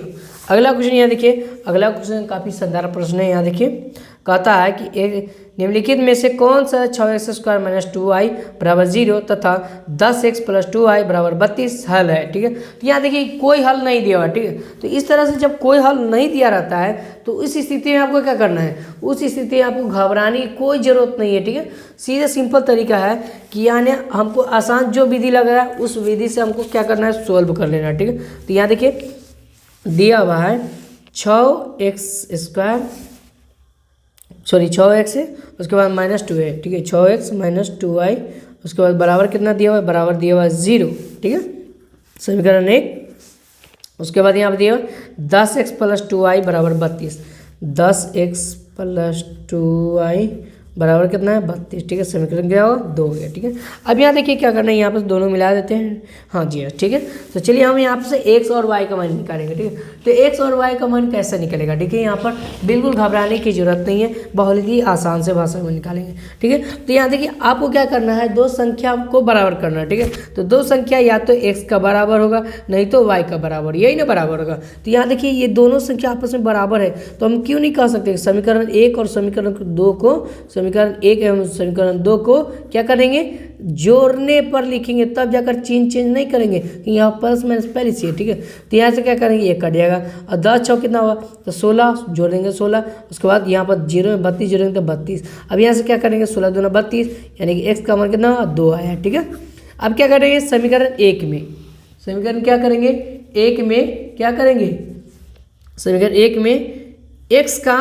अगला क्वेश्चन यहाँ देखिए, अगला क्वेश्चन काफ़ी शानदार प्रश्न है। यहाँ देखिए कहता है कि एक निम्नलिखित में से कौन सा 6x स्क्वायर माइनस 2y बराबर 0 तथा 10x प्लस 2y बराबर 32 हल है। ठीक है, तो यहाँ देखिए कोई हल नहीं दिया हुआ। ठीक है, तो इस तरह से जब कोई हल नहीं दिया रहता है तो उस स्थिति में आपको क्या करना है, उस स्थिति में आपको घबराने की कोई ज़रूरत नहीं है। ठीक है, सीधे सिंपल तरीका है कि यानी हमको आसान जो विधि लग रहा है उस विधि से हमको क्या करना है, सोल्व कर लेना है। ठीक है, तो यहाँ देखिए दिया हुआ है 6x स्क्वायर, सॉरी 6x है, उसके बाद -2 है। ठीक है, 6x माइनस 2y, उसके बाद बराबर कितना दिया हुआ है, बराबर दिया हुआ है 0। ठीक है, समीकरण 1। उसके बाद यहाँ पर दिया हुआ 10x प्लस 2y बराबर 32, 10x प्लस 2y बराबर कितना है 32। ठीक है, समीकरण क्या होगा 2 हो गया। ठीक है, अब यहाँ देखिए क्या करना है, यहाँ पर दोनों मिला देते हैं। हाँ जी हाँ, ठीक है, तो चलिए हम यहाँ से x और y का मान निकालेंगे। ठीक है, तो x और y का मान कैसे निकलेगा, ठीक है, यहाँ पर बिल्कुल घबराने की जरूरत नहीं है, बहुत ही आसान से भाषा में निकालेंगे। ठीक है, तो यहाँ देखिए आपको क्या करना है, दो संख्या को बराबर करना है। ठीक है, तो दो संख्या या तो x का बराबर होगा नहीं तो y का बराबर, यही ना बराबर होगा। तो यहाँ देखिए ये दोनों संख्या आपस में बराबर है, तो हम क्यों नहीं कह सकते समीकरण 1 और समीकरण 2 को, समीकरण 1 एवं समीकरण 2 को क्या करेंगे, जोड़ने पर लिखेंगे, तब जाकर चिन्ह चेंज नहीं करेंगे कि यहाँ प्लस माइनस पहले से। ठीक है, तो यहाँ से क्या करेंगे, ये कट जाएगा, और 10 6 कितना हुआ, तो 16 जोड़ेंगे 16, उसके बाद यहाँ पर 0 में 32 जोड़ेंगे तो 32। अब यहाँ से क्या करेंगे 16 दूना 32, यानी कि x का मान कितना 2 आया। ठीक है, अब क्या करेंगे समीकरण 1 में, समीकरण क्या करेंगे 1 में क्या करेंगे, समीकरण 1 में x का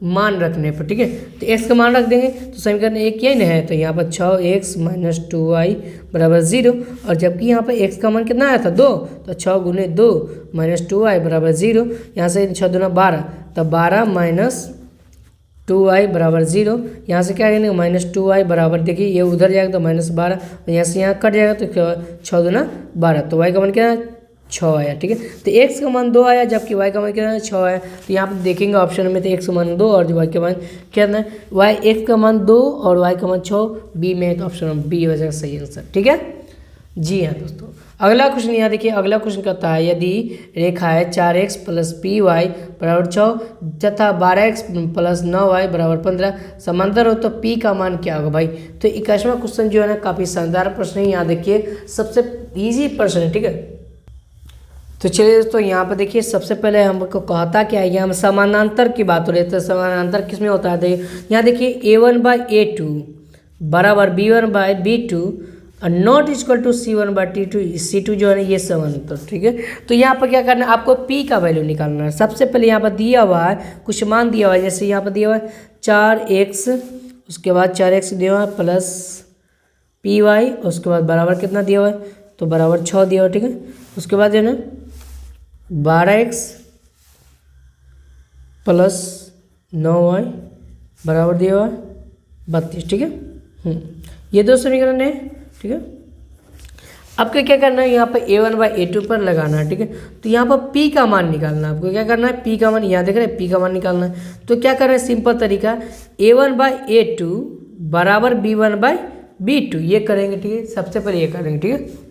मान रखने पर। ठीक है, तो x का मान रख देंगे, तो समीकरण 1 यही ना है, तो यहाँ पर 6x माइनस 2y बराबर 0, और जबकि यहाँ पर x का मान कितना आया था 2, तो 6 गुने 2 माइनस 2y बराबर 0, यहाँ से 6 दूना 12, तो 12 माइनस 2y बराबर 0, यहाँ से क्या करेंगे -2y बराबर, देखिए ये उधर जाएगा तो -12, यहाँ से यहाँ कट जाएगा तो 6 दूना 12, तो y का मान क्या है 6 आया। ठीक है, तो x का मान 2 आया, जबकि y का मान क्या है 6 आया। तो यहाँ पर देखेंगे ऑप्शन में तो x का मान 2 और y का मान क्या है, x का मान 2 और y का मान 6, बी में, तो ऑप्शन बी हो जाएगा सही आंसर। ठीक है जी हाँ दोस्तों, अगला क्वेश्चन यहाँ देखिए, अगला क्वेश्चन कहता है यदि रेखा है 4x प्लस पी वाई बराबर 6 तथा 12x प्लस 9y बराबर 15 समांतर हो तो p का मान क्या होगा भाई। तो 21वां क्वेश्चन जो है ना काफ़ी शानदार प्रश्न है। यहाँ देखिए सबसे इजी प्रश्न है, ठीक है। तो चलिए दोस्तों यहाँ पर देखिए सबसे पहले हमको कहता क्या है, हम समानांतर की बात हो रही है। तो समानांतर किस में होता है, देखिए यहाँ देखिए a1/a2 बराबर b1/b2 और नॉट इक्वल टू c1/c2 जो है ना ये समानांतर, ठीक है। तो यहाँ पर क्या करना है, आपको p का वैल्यू निकालना है। सबसे पहले यहाँ पर दिया हुआ है कुछ मान दिया हुआ है, जैसे यहाँ पर दिया हुआ है 4x, उसके बाद 4x दिया हुआ है प्लस पी वाई, उसके बाद बराबर कितना दिया हुआ है, तो बराबर 6 दिया हुआ है, ठीक है। उसके बाद जो है ना 12x प्लस 9y बराबर दिया हुआ है 32, ठीक है। ये दो समीकरण है, ठीक है। आपको क्या करना है, यहाँ पर a1/a2 पर लगाना है, ठीक है। तो यहाँ पर p का मान निकालना है। आपको क्या करना है, p का मान यहाँ देख रहे हैं, p का मान निकालना है। तो क्या करना है, सिंपल तरीका a1/a2 बराबर b1/b2 ये करेंगे, ठीक है। सबसे पहले ये करेंगे, ठीक है।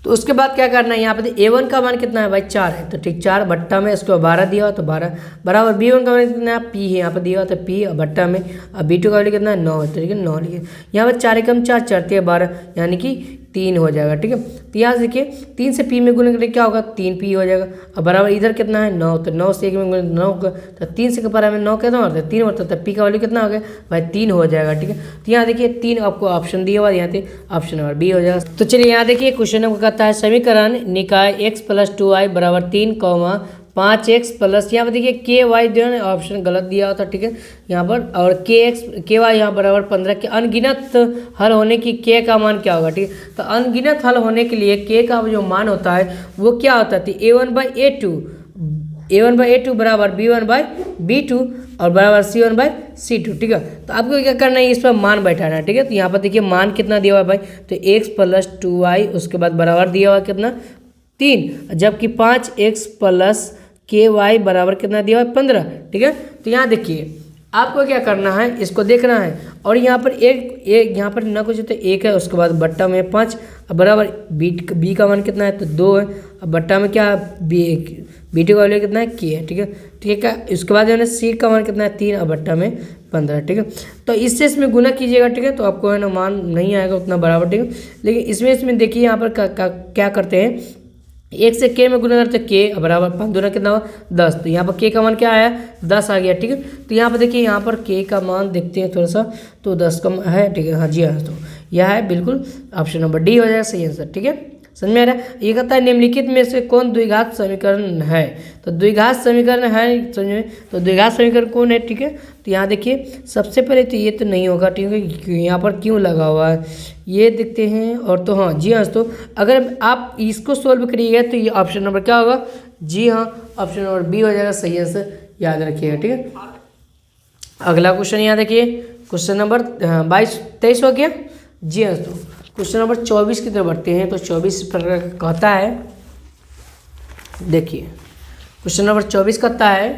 तो उसके बाद क्या करना है, यहाँ पे a1 का मान कितना है भाई 4 है, तो ठीक 4 भट्टा में इसको 12 दिया हुआ तो 12 बराबर b1 का मान कितना है, p है यहाँ पे दिया हुआ तो p और भट्टा में, अब b2 का वैल्यू कितना है 9 है, तो ठीक है 9 लिखे। यहाँ पर 4 एकम 4 4 12 यानी कि 3 हो जाएगा, ठीक है। तो यहाँ देखिए 3 से p में गुणा करें क्या होगा 3p हो जाएगा। अब बराबर इधर कितना है 9, तो 9 से 1 में गुणा 9 होगा, तो 3 से बराबर में 9 कितना होता है 3 होता है, तो p का वैल्यू कितना हो गया भाई 3 हो जाएगा, ठीक है। तो यहाँ देखिए 3 आपको ऑप्शन दिया हुआ है, यहाँ पे ऑप्शन नंबर बी हो जाएगा। तो चलिए यहाँ देखिए क्वेश्चन हमको कहता है समीकरण निकाय x प्लस 2y बराबर 3, 5x प्लस यहाँ पर देखिए के वाई जो है ऑप्शन गलत दिया हुआ था, ठीक है यहाँ पर, और के वाई यहाँ बराबर 15 के अनगिनत हल होने की के का मान क्या होगा, ठीक है। तो अनगिनत हल होने के लिए के का जो मान होता है वो क्या होता है, a1/a2 बराबर b1/b2 और बराबर c1/c2, ठीक है। तो आपको क्या करना है, इस पर मान बैठाना है, ठीक है। तो यहाँ पर देखिए मान कितना दिया हुआ है भाई, तो x प्लस 2y उसके बाद बराबर दिया हुआ कितना 3, जबकि 5x प्लस के वाई बराबर कितना दिया हुआ है 15, ठीक है। तो यहाँ देखिए आपको क्या करना है, इसको देखना है, और यहाँ पर एक यहाँ पर ना कुछ तो 1 है, उसके बाद बट्टा में 5 बराबर बी का मान कितना है तो 2 है, अब बट्टा में क्या बी2 का वैल्यू कितना है के है, ठीक है। उसके बाद जो है ना सी का मान कितना है 3 और बट्टा में 15, ठीक है। तो इससे इसमें गुना कीजिएगा, ठीक है, तो आपको है ना मान नहीं आएगा उतना बराबर, ठीक है। लेकिन इसमें देखिए यहाँ पर क्या करते हैं, 1 से के में गुना करते के बराबर 5 दूना कितना हुआ 10, तो यहाँ पर के का मान क्या आया 10 आ गया, ठीक है। तो यहाँ पर देखिए यहाँ पर के का मान देखते हैं थोड़ा सा, तो 10 का है, ठीक है, हाँ जी हाँ, तो यह है बिल्कुल ऑप्शन नंबर डी हो जाएगा सही आंसर, ठीक है। समझ में आ रहा है। ये कहता है निम्नलिखित में से कौन द्विघात समीकरण है, तो द्विघात समीकरण है समझ में, तो द्विघात समीकरण कौन है, ठीक है। तो यहाँ देखिए सबसे पहले तो ये तो नहीं होगा, ठीक है, यहाँ पर क्यों लगा हुआ है ये देखते हैं, और तो हाँ जी हाँ, तो अगर आप इसको सोल्व करिएगा तो ये ऑप्शन नंबर क्या होगा, जी हाँ ऑप्शन नंबर बी हो जाएगा सही आंसर, याद रखिएगा, ठीक है। अगला क्वेश्चन यहाँ देखिए क्वेश्चन नंबर 23 हो गया, जी हाँ। तो क्वेश्चन नंबर 24 की तरफ बढ़ते हैं। तो 24 प्रकार कहता है, देखिए क्वेश्चन नंबर 24 कहता है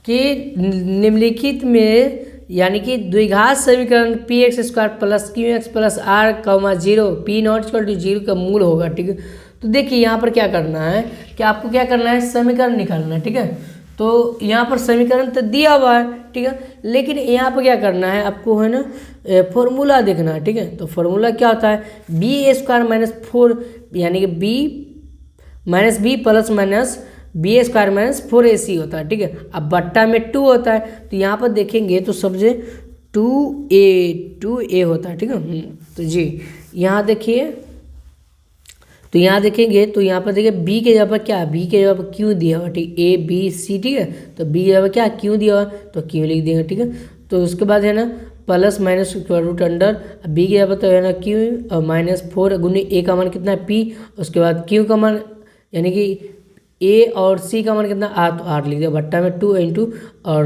कि निम्नलिखित में यानी कि द्विघात समीकरण px² plus qx plus r, 0 p not equal to 0 का मूल होगा, ठीक है। तो देखिए यहाँ पर क्या करना है कि आपको क्या करना है, समीकरण निकालना है, ठीक है। तो यहाँ पर समीकरण तो दिया हुआ है, ठीक है, लेकिन यहाँ पर क्या करना है आपको है ना फॉर्मूला देखना है, ठीक है। तो फॉर्मूला क्या होता है b² माइनस 4 यानी कि b plus minus b² minus 4ac होता है, ठीक है। अब बट्टा में 2 होता है, तो यहाँ पर देखेंगे तो सबसे 2a होता है, ठीक है। तो जी यहाँ देखिए, तो यहाँ देखेंगे तो यहाँ पर देखिए b के जगह पर क्या, b के जगह पर q दिया हुआ, ठीक a b c, ठीक है। तो b के जगह पर क्या q दिया हुआ, तो q लिख देंगे, ठीक है। तो उसके बाद है ना plus minus square root under b के जगह पर तो है ना q और माइनस 4 गुनी a का मान कितना है p, उसके बाद q का मान यानी कि a और c का मान कितना r, तो r लिख दिया, भट्टा में 2 इंटू और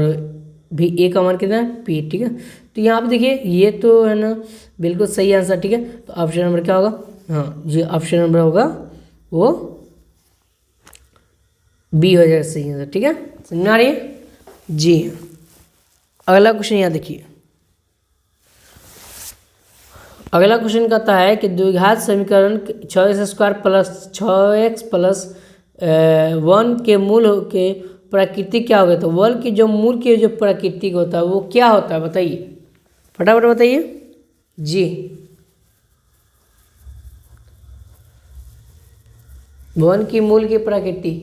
भी a का मान कितना है p, ठीक है। तो यहाँ पर देखिए ये तो है ना बिल्कुल सही आंसर, ठीक है। तो ऑप्शन नंबर क्या होगा, हाँ जी ऑप्शन नंबर होगा वो बी हो जाएगा सही आंसर, ठीक है। समझ में आ रही है जी। अगला क्वेश्चन यहाँ देखिए, अगला क्वेश्चन कहता है कि द्विघात समीकरण 6x² प्लस 6x प्लस 1 के मूल के प्रकृति क्या होगा। तो 1 की जो मूल की जो प्रकृति होता है वो क्या होता है बताइए, फटाफट बताइए जी। 1 की मूल की प्रकृति,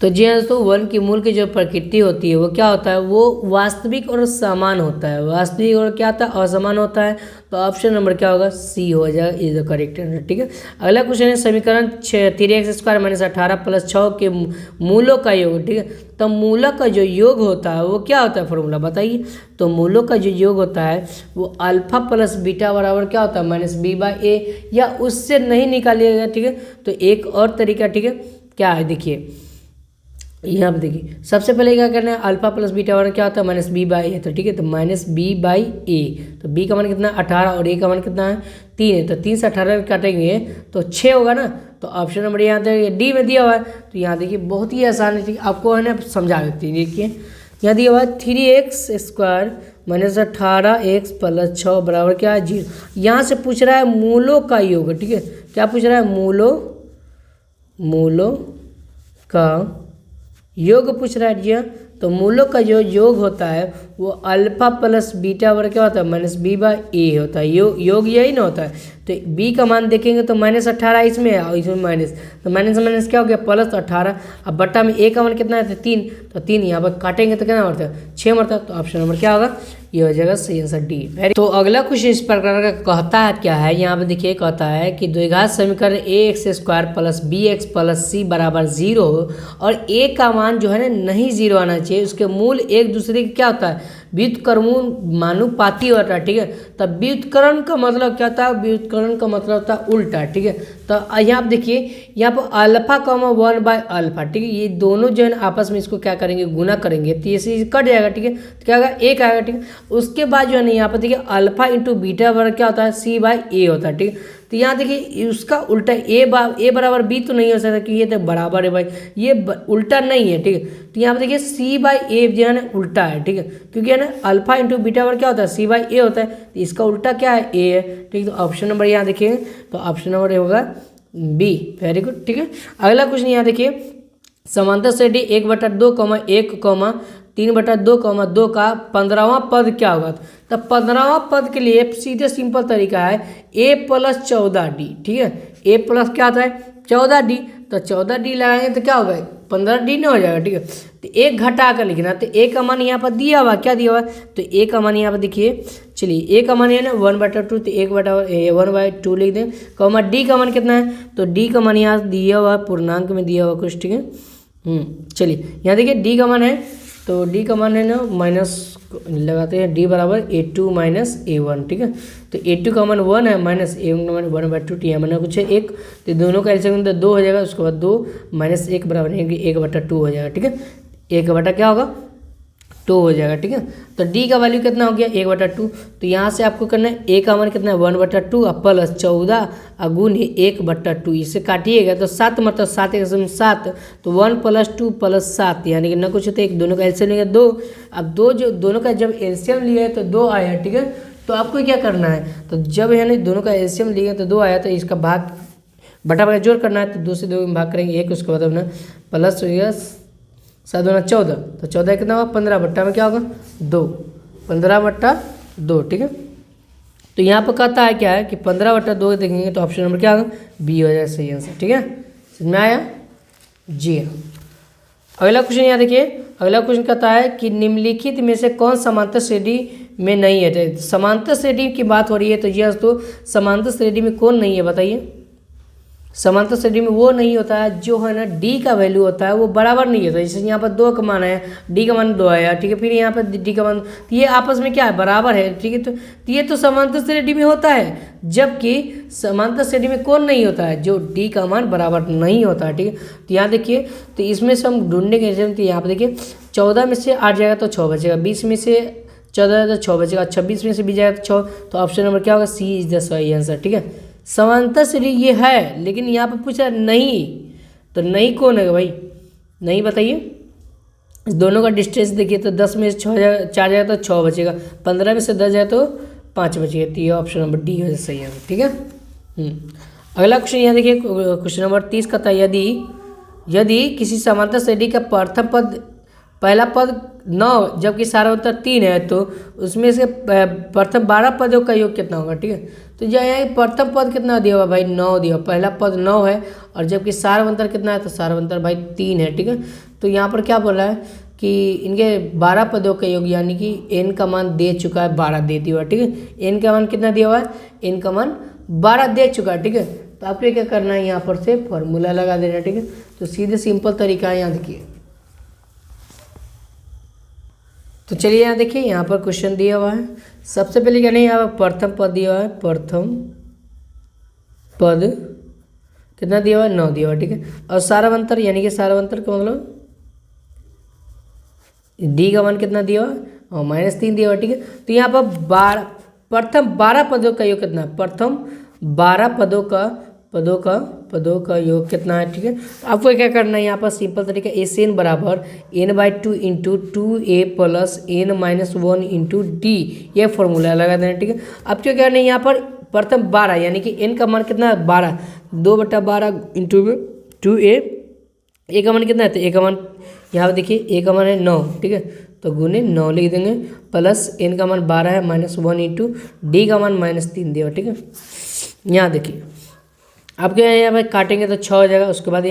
तो जी हाँ दोस्तों 1 की मूल की जो प्रकृति होती है वो क्या होता है, वो वास्तविक और समान होता है। वास्तविक और क्या होता है, असमान होता है। तो ऑप्शन नंबर क्या होगा, सी हो जाएगा, इज द करेक्ट आंसर। ठीक है, अगला क्वेश्चन है समीकरण 3x² माइनस 18 प्लस 6 के मूलों का योग। ठीक है, तो मूलों का जो योग होता है वो क्या होता है, फॉर्मूला बताइए। तो मूलों का जो योग होता है वो अल्फा प्लस बीटा बराबर क्या होता है, माइनस b/a, या उससे नहीं निकालिएगा। ठीक है, तो एक और तरीका, ठीक है क्या है, देखिए यहाँ पे देखिए सबसे पहले क्या करना है, अल्फा प्लस बीटा बराबर क्या होता है, माइनस b/a। तो ठीक है, तो माइनस b/a, तो b का मान कितना है 18 और a का मान कितना है 3 है। तो 3 से 18 काटेंगे तो 6 होगा ना। तो ऑप्शन नंबर यहाँ डी में दिया हुआ है। तो यहाँ देखिए बहुत ही आसान है, ठीक है, आपको है ना समझा देती है। देखिए यहाँ दिया हुआ है 3x² माइनस 18x प्लस 6 बराबर क्या है 0। यहाँ से पूछ रहा है मूलों का योग। ठीक है, क्या पूछ रहा है, मूलों का योग पूछ रहा है जी। हाँ, तो मूलों का जो योग होता है वो अल्फा प्लस बीटा बराबर क्या होता है, माइनस b/a होता है। योग यही ना होता है। तो b का मान देखेंगे तो माइनस 18 इसमें है और इसमें माइनस, तो माइनस माइनस क्या हो गया प्लस 18। अब बट्टा में a का मान कितना है, 3, तो 3 यहाँ पर काटेंगे तो कितना मरता है 6 मरता है। तो ऑप्शन नंबर क्या होगा, ये हो जाएगा सही आंसर डी। तो अगला क्वेश्चन इस प्रकार का कहता है क्या है, यहाँ पे देखिए कहता है कि द्विघात समीकरण ax² plus bx plus c बराबर 0 हो और a का मान जो है ना नहीं 0 आना चाहिए। उसके मूल एक दूसरे की क्या होता है, व्युत्क्रमानुपाती होता है। ठीक है, तब व्युत्क्रम का मतलब क्या होता है, व्युत्क्रम का मतलब होता है उल्टा। ठीक है, तो यहाँ आप देखिए यहाँ पर अल्फा कॉमा 1/α। ठीक है, ये दोनों जो है ना आपस में इसको क्या करेंगे, गुना करेंगे तो ये कट जाएगा। ठीक है, तो क्या होगा, एक आएगा। ठीक है, उसके बाद जो है ना यहाँ पर देखिए अल्फा इंटू बीटा बराबर क्या होता है, c/a होता है। ठीक है, तो यहाँ देखिए उसका उल्टा a बराबर b तो नहीं हो सकता क्योंकि ये तो बराबर है भाई, ये उल्टा नहीं है। ठीक है, तो यहाँ पे देखिए c/a जो है ना उल्टा है। ठीक है, क्योंकि है ना अल्फा इंटू बीटा बराबर क्या होता है, c/a होता है। तो इसका उल्टा क्या है, a है। ठीक है, तो ऑप्शन नंबर यहाँ देखिए, तो ऑप्शन नंबर होगा बी। Very good. ठीक है, अगला क्वेश्चन यहाँ देखिए समांतर श्रेणी 1/2, 1, 3/2, 2 का 15वां पद क्या होगा। तो 15वां पद के लिए सीधे सिंपल तरीका है a प्लस 14d। ठीक है, a प्लस क्या आता है 14d, तो 14d लगाएंगे तो क्या होगा 15d ना हो जाएगा। ठीक है, तो एक घटा कर लिखना। तो a का मान यहाँ पर दिया हुआ, क्या दिया हुआ, तो a का मान यहाँ पर देखिए, चलिए a का मान है ना 1/2, तो 1/2 लिख दें, कॉमा d का मान कितना है, तो d का मान यहाँ दिया हुआ पूर्णांक में दिया हुआ कुछ। ठीक है, चलिए यहाँ देखिए d का मान है, तो d का मान है ना माइनस लगाते हैं, d बराबर a2 माइनस a1। ठीक है, तो a2 का मान 1 है, माइनस a1 का मान 1/2, टी मैंने कुछ है 1, तो दोनों का एलसीएम तो 2 हो जाएगा। उसके बाद 2 माइनस 1 बराबर 1/2 हो जाएगा। ठीक है, 1 क्या होगा 2 हो जाएगा। ठीक है, तो d का वैल्यू कितना हो गया 1/2। तो यहाँ से आपको करना है a का मान कितना है 1/2 प्लस 14 गुण 1/2, इसे काटिएगा तो 7 मतलब 7 1 7, तो 1 + 2 + 7 यानी कि न कुछ होता है, एक दोनों का एलसीएम लिया 2। अब दो जो दोनों का जब एलसीएम लिया है तो 2 आया। ठीक है, तो आपको क्या करना है, तो जब यानी दोनों का एलसीएम लिया तो 2 आया, तो इसका भाग बटा जोड़ करना है। तो 2 से 2 में भाग करेंगे 1, उसके बाद अपना प्लस हो गया 7 × 14, तो 14 कितना होगा 15 बट्टा में क्या होगा 2, 15/2। ठीक है, तो यहाँ पर कहता है क्या है कि 15/2 देखेंगे तो ऑप्शन नंबर क्या होगा बी हो जाएगा सही आंसर। ठीक है, समझ में आया जी। अगला क्वेश्चन यहाँ देखिए, अगला क्वेश्चन कहता है कि निम्नलिखित में से कौन समांतर श्रेणी में नहीं है। तो समांतर श्रेणी की बात हो रही है, तो ये दोस्तों समांतर श्रेणी में कौन नहीं है बताइए। समांतर श्रेणी में वो नहीं होता है जो है ना d का वैल्यू होता है वो बराबर नहीं होता है। जैसे यहाँ पर 2 का मान है, d का मान 2 आया। ठीक है, फिर यहाँ पर d का मान, तो ये आपस में क्या है बराबर है। ठीक है, तो ये तो समांतर श्रेणी में होता है, जबकि समांतर श्रेणी में कौन नहीं होता है, जो d का मान बराबर नहीं होता है। ठीक है, तो यहाँ देखिए, तो इसमें से हम ढूंढने के, तो यहाँ पर देखिए 14 में से 8 जाएगा तो 6 बचेगा, 20 में से 14 तो 6 बचेगा, 26 में से 20 जाएगा तो 6, तो ऑप्शन नंबर क्या होगा सी इज द सही आंसर। ठीक है, समांतर श्रेणी ये है, लेकिन यहाँ पर पूछा नहीं, तो नहीं कौन है भाई, नहीं बताइए। दोनों का डिस्टेंस देखिए, तो 10 में से 4 जाएगा तो 6 बचेगा, 15 में से 10 जाए तो 5 बच गए। तो ये ऑप्शन नंबर डी हो सही है। ठीक है। अगला क्वेश्चन यहाँ देखिए, क्वेश्चन नंबर 30 का था, यदि किसी समांतर श्रेणी का प्रथम पद पहला पद 9 जबकि सार्वंतर 3 है तो उसमें से प्रथम 12 पदों का योग कितना होगा। ठीक है। तो यहाँ प्रथम पद कितना दिया हुआ भाई 9 दिया, पहला पद 9 है और जबकि सार्वंतर कितना है तो सार्वंतर भाई 3 है। ठीक है। तो यहाँ पर क्या बोला है कि इनके 12 पदों का योग यानी कि n का मान दे चुका है 12 दे दिया हुआ। ठीक है। n का मान कितना दिया हुआ है, n का मान 12 दे चुका है। ठीक है। तो आपको क्या करना है, यहाँ पर से फॉर्मूला लगा देना। ठीक है। तो सीधे सिंपल तरीका है, यहाँ देखिए। तो चलिए यहाँ देखिए, यहाँ पर क्वेश्चन दिया हुआ है। सबसे पहले क्या नहीं, यहाँ पर प्रथम पद दिया हुआ है, प्रथम पद कितना दिया हुआ है 9 दिया हुआ है। ठीक है। और सार्वंतर यानी कि सार्वंतर का मतलब डी का मान कितना दिया हुआ और -3 दिया हुआ। ठीक है। तो यहाँ पर प्रथम 12 पदों का योग कितना है, प्रथम 12 पदों का योग कितना है। ठीक है। तो आपको क्या करना है, यहाँ पर सिंपल तरीका SN बराबर n/2 into 2a plus n-1 into D, ये फॉर्मूला लगा देना। ठीक है। अब क्या करना है, यहाँ पर प्रथम 12 यानी कि n का मान कितना है 12, 2/12 इंटू 2a, ए का मान कितना है, तो ए का मान यहाँ पर देखिए ए का मान है 9। ठीक है। तो गुने 9 लिख देंगे प्लस n का मान 12 है -1 इंटू डी का मान -3 दिया। ठीक है। यहाँ देखिए आपके यहाँ पर काटेंगे तो 6 हो जाएगा, उसके बाद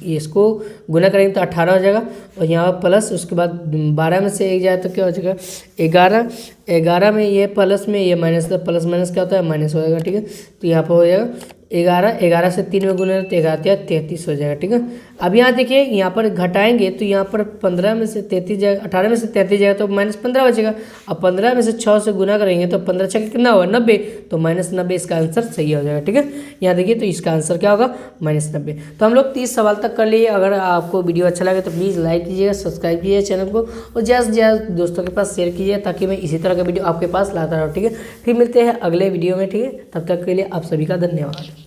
इसको गुना करेंगे तो 18 हो जाएगा और यहाँ पर प्लस, उसके बाद 12 में से 1 जाए तो क्या हो जाएगा 11, 11 में ये प्लस में ये माइनस, तो प्लस माइनस क्या होता है माइनस हो जाएगा। ठीक है। तो यहाँ पर हो जाएगा 11, 11 से 3 में गुना तो 11 33 हो जाएगा। ठीक है। अब यहाँ देखिए, यहाँ पर घटाएंगे तो यहाँ पर 15 में से 33 जाएगा, 18 में से 33 जाएगा तो -15 बचेगा। अब 15 में से 6 से गुना करेंगे तो 15 छः कितना होगा 90, तो -90 इसका आंसर सही हो जाएगा। ठीक है। यहाँ देखिए, तो इसका आंसर क्या होगा -90। तो हम लोग 30 सवाल तक कर लिए। अगर आपको वीडियो अच्छा लगे तो प्लीज़ लाइक कीजिएगा, सब्सक्राइब कीजिए चैनल को और ज़्यादा से ज़्यादा दोस्तों के पास शेयर कीजिए ताकि मैं इसी तरह का वीडियो आपके पास लाता रहूँ। ठीक है। फिर मिलते हैं अगले वीडियो में। ठीक है। तब तक के लिए आप सभी का धन्यवाद।